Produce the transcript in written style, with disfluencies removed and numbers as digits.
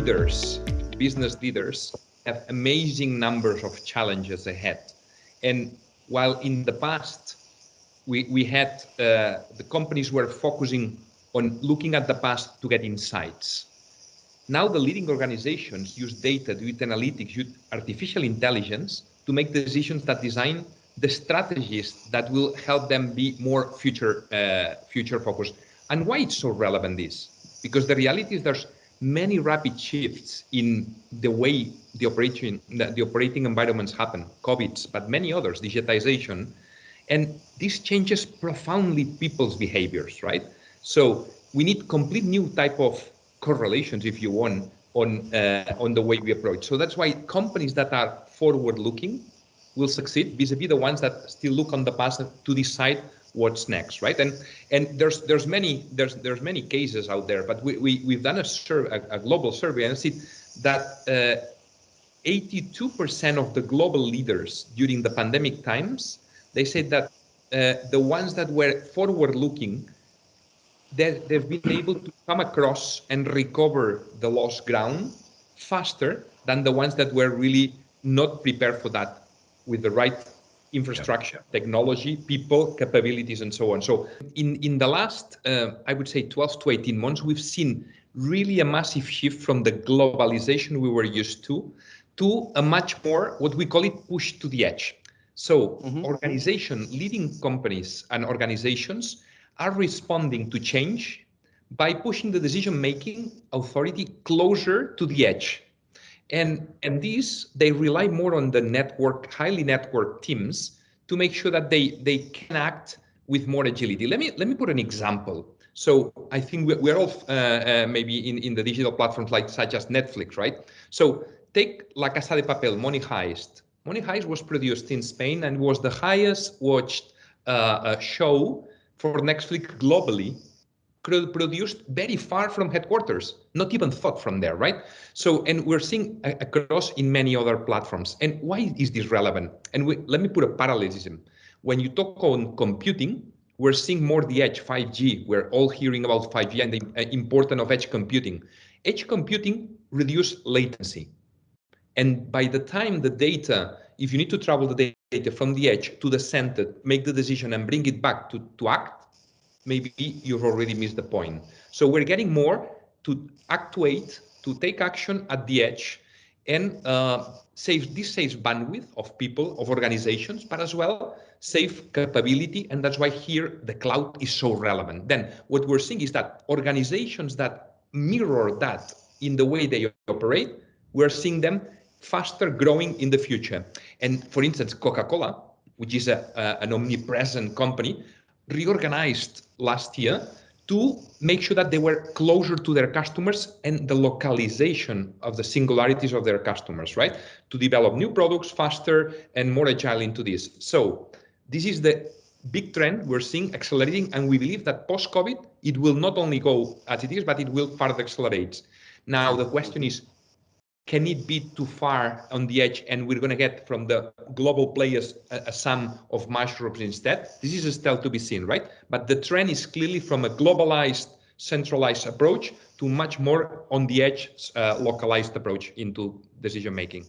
leaders, business leaders, have amazing numbers of challenges ahead. And while in the past, we had the companies were focusing on looking at the past to get insights. Now the leading organizations use data, use analytics, use artificial intelligence to make decisions that design the strategies that will help them be more future focused. And why it's so relevant this? Because the reality is there's many rapid shifts in the way the operating environments happen, COVID, but many others, digitization, and this changes profoundly people's behaviors, right? So we need complete new type of correlations, if you want, on the way we approach. So that's why companies that are forward-looking will succeed vis-a-vis the ones that still look on the past to decide what's next, right? And there's many cases out there, but we've done a global survey and see that 82% of the global leaders during the pandemic times, they said that the ones that were forward-looking, they've been able to come across and recover the lost ground faster than the ones that were really not prepared for that with the right infrastructure, technology, people, capabilities, and so on. So in the last, I would say 12 to 18 months, we've seen really a massive shift from the globalization we were used to a much more, what we call it, push to the edge. So leading companies and organizations are responding to change by pushing the decision-making authority closer to the edge. And these, they rely more on the highly networked teams to make sure that they can act with more agility. Let me put an example. So I think we're all maybe in the digital platforms such as Netflix, right? So take La Casa de Papel, Money Heist. Money Heist was produced in Spain and was the highest watched show for Netflix globally, produced very far from headquarters, not even thought from there, right? So, and we're seeing across in many other platforms. And why is this relevant? And let me put a parallelism. When you talk on computing, we're seeing more the edge, 5G. We're all hearing about 5G and the importance of edge computing. Edge computing reduces latency. And by the time the data, if you need to travel the data from the edge to the center, make the decision and bring it back to act, maybe you've already missed the point. So we're getting more to actuate, to take action at the edge, and this saves bandwidth of people, of organizations, but as well save capability, and that's why here the cloud is so relevant. Then what we're seeing is that organizations that mirror that in the way they operate, we're seeing them faster growing in the future. And for instance, Coca-Cola, which is an omnipresent company, reorganized last year to make sure that they were closer to their customers and the localization of the singularities of their customers, right? To develop new products faster and more agile into this. So this is the big trend we're seeing accelerating, and we believe that post-COVID, it will not only go as it is, but it will further accelerate. Now, the question is, can it be too far on the edge and we're going to get from the global players a sum of mushrooms instead? This is still to be seen, right? But the trend is clearly from a globalized, centralized approach to much more on the edge, localized approach into decision making.